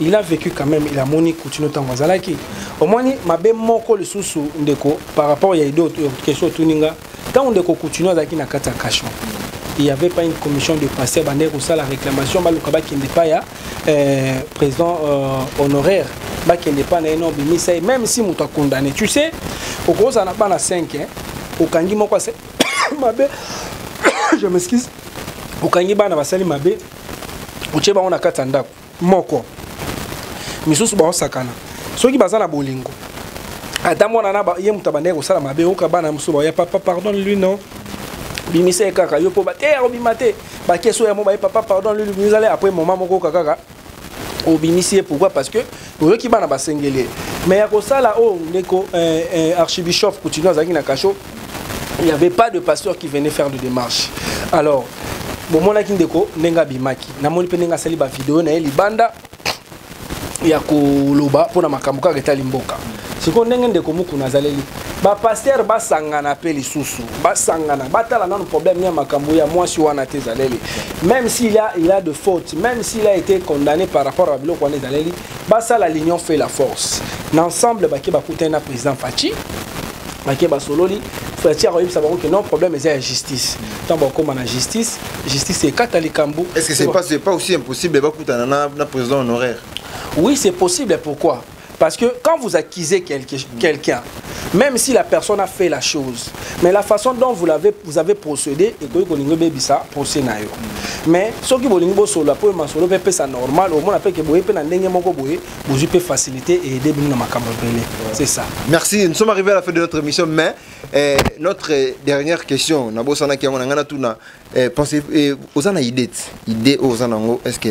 il a vécu quand même, il a moni Coutinho Tangwazalaki. Au moins, mabe moko le sous Ndeko par rapport à d'autres questions tuninga. Quand Ndeko Coutinho Zaki na kata kashon. Il n'y avait pas une commission de passer bandé ou ça la réclamation balukaba qui n'est pas président honoraire ba qui n'est pas na bimisa même si muta condamné tu sais au gros ça n'a pas la 5 hein au kangi moko c'est mabe je m'excuse au kangi bana basali mabe au cheba on a katanda moko misusu ba osakana soki bazana bolingo adamu na ba yemuta bandé ko sala mabe o kabana musuba ya papa pardonne lui non bimise kaka yo po ba te obimate ba keso ya mo ba papa pardon lui nous allez après moment moko kaka obimise pourquoi parce que oyo ki bana ba sengele mais ya ko sala o ndeko archibishop Coutinho azaki na kasho il n'y avait pas de pasteur qui venait faire de démarche alors moment là ki ndeko nenga bimaki na moni pe nenga sali ba vidéo na libanda ya ko loba pona makambo ka retali mboka siko ndenge ndeko Mukuna zaleli ba pasteur ba sangana pe lisusu ba sangana batala na problème ya makambo ya mwasi wana te zaleli même s'il a de fautes même s'il a été condamné par rapport à biloko wana zaleli ba ça la l'union fait la force l'ensemble ba ki ba kutena président Fachi ba ki ba sololi Fachi a reçu savoir que non problème c'est la justice tant ba comme na justice c'est katalikambu. Est-ce que c'est pas aussi impossible ba kutana na président honoraire? Oui, c'est possible. Pourquoi? Parce que quand vous accusez quelqu'un, même si la personne a fait la chose, mais la façon dont vous avez procédé, mais ce qui c'est normal, au moins vous pouvez faciliter et aider. C'est ça. Merci, nous sommes arrivés à la fin de notre émission, mais notre dernière question, pensez aux idées aux est-ce que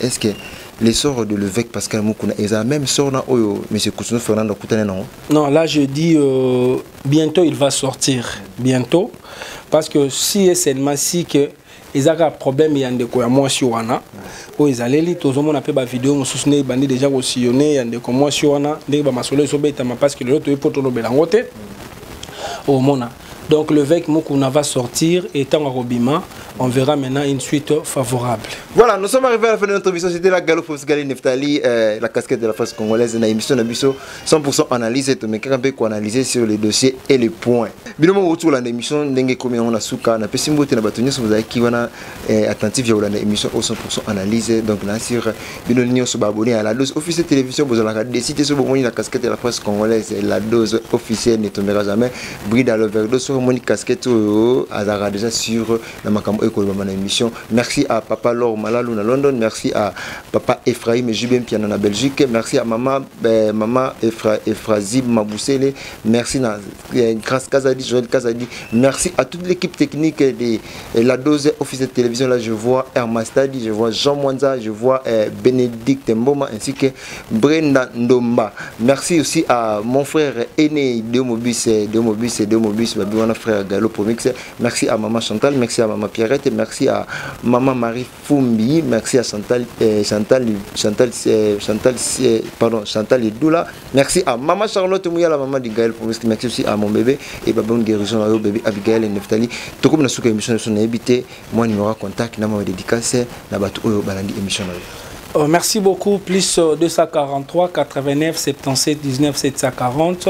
est-ce que l'essor de l'évêque Pascal Mukuna est la même sort dans M. Coutinho Fernando Koutane non? Non, là je dis bientôt il va sortir, bientôt, parce que si et seulement si que ils ont un problème il y a des quoi moi sur wana où ils allaient li tout le monde a fait ba vidéo on soutient bandi déjà aussi il y a des quoi moi sur wana des ba masolo so beta parce que l'autre est pour tout le belangote au mona. Donc l'évêque Mukuna va sortir et tant à Robima, on verra maintenant une suite favorable. Voilà, nous sommes arrivés à la fin de notre émission. C'était la Gallo Fosgali Neftali, la casquette de la face congolaise, une émission Nabiso 100% analysée, mais quand on analyser sur les dossiers et les points. Bien au retour de l'émission, Ndenge Komi on a souka, na pesimbo te na batonyo so vous avez qui wana attentif ya la émission au 100% analysée. Donc là sur bino nyo so abonné à la dose officielle télévision, vous allez décider sur la casquette de la face congolaise, la dose officielle ne tombera jamais. Bride à l'overdose sur mon casquette azara déjà sur la makambo émission. Merci à Papa Laure Malalou na London, merci à Papa Ephraim et Jubem Piano na Belgique, merci à Maman Ephrazib Maboussele, merci à Grâce Kazadi, Joël Kazadi, merci à toute l'équipe technique de la dose officielle de télévision. Là je vois Hermastadi, je vois Jean Mwanza, je vois Bénédicte Mboma ainsi que Brenda Ndomba. Merci aussi à mon frère aîné Deomobus, mon frère Gallo Promix. Merci à Maman Chantal, merci à Maman Pierrette, merci à Maman Marie Fumbi, merci à Chantal Edoula, merci à Maman Charlotte Mouya, la maman de Gaël Promix, merci aussi à mon bébé et Babon Guérison, au bébé Abigail et Neftali. Tout comme nous émission de son habité, moi numéro contact, n'a pas dédicacé, n'a pas tout balandi émission. Merci beaucoup, plus 243 89 77 19 740,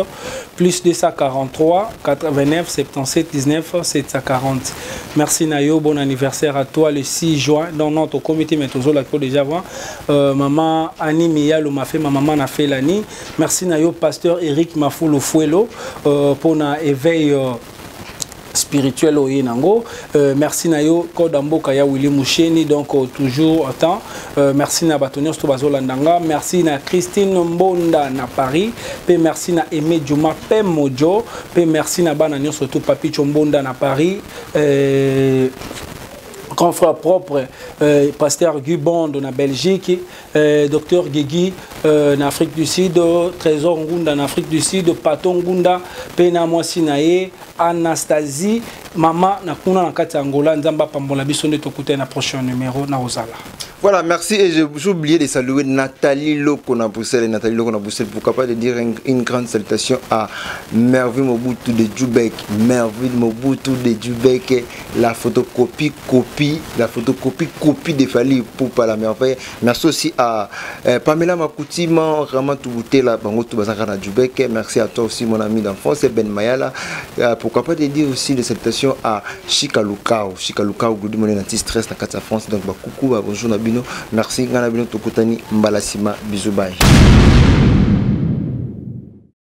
plus 243 89 77 19 740. Merci Nayo, bon anniversaire à toi le 6 juin dans notre comité Métozo, la déjà avant. Maman Annie Miyalo m'a fait, ma maman a fait l'année. Merci Nayo, pasteur Eric Mafoulou Fouelo pour un éveil spirituel au Yenango. Merci Nayo Kodambo Kaya Willy Moucheni, donc toujours autant. Merci na Batonios Tobazo Landanga. Merci na Christine Mbonda na Paris. Pe merci na Aimé Djouma Pe Mojo. Pe merci na Bananios surtout Papi Chombonda na Paris. Grand frère propre, pasteur Guy Bond en Belgique, docteur Guigui en Afrique du Sud, Trésor Ngunda en Afrique du Sud, Paton Ngunda, Pena Mwasinae, Anastasie, Maman Nakuna Nakati Angola, Nzamba Pambola Bisonde Tokute na prochain numéro na Ozala. Voilà, merci. Et j'ai oublié de saluer Nathalie Loko na Bruxelles. Nathalie Loko na Bruxelles, pourquoi pas de dire une grande salutation à Merveille Mobutu de Djoubek. Merveille Mobutu de Djoubek, la photocopie copie de Fali pour pas la merveille. Merci aussi à Pamela Makouti, Raman Touboutela, Bangotou Bazakana Djoubek. Merci à toi aussi, mon ami d'enfance, Ben Mayala. Pourquoi pas de dire aussi des salutations à Chika Lukao. Chika Lukao, Goudi Monenati Stress, la Kata France. Donc, coucou, bonjour, Nabino. Merci, Nganabino Tokutani, Mbalasima, bisous, bye.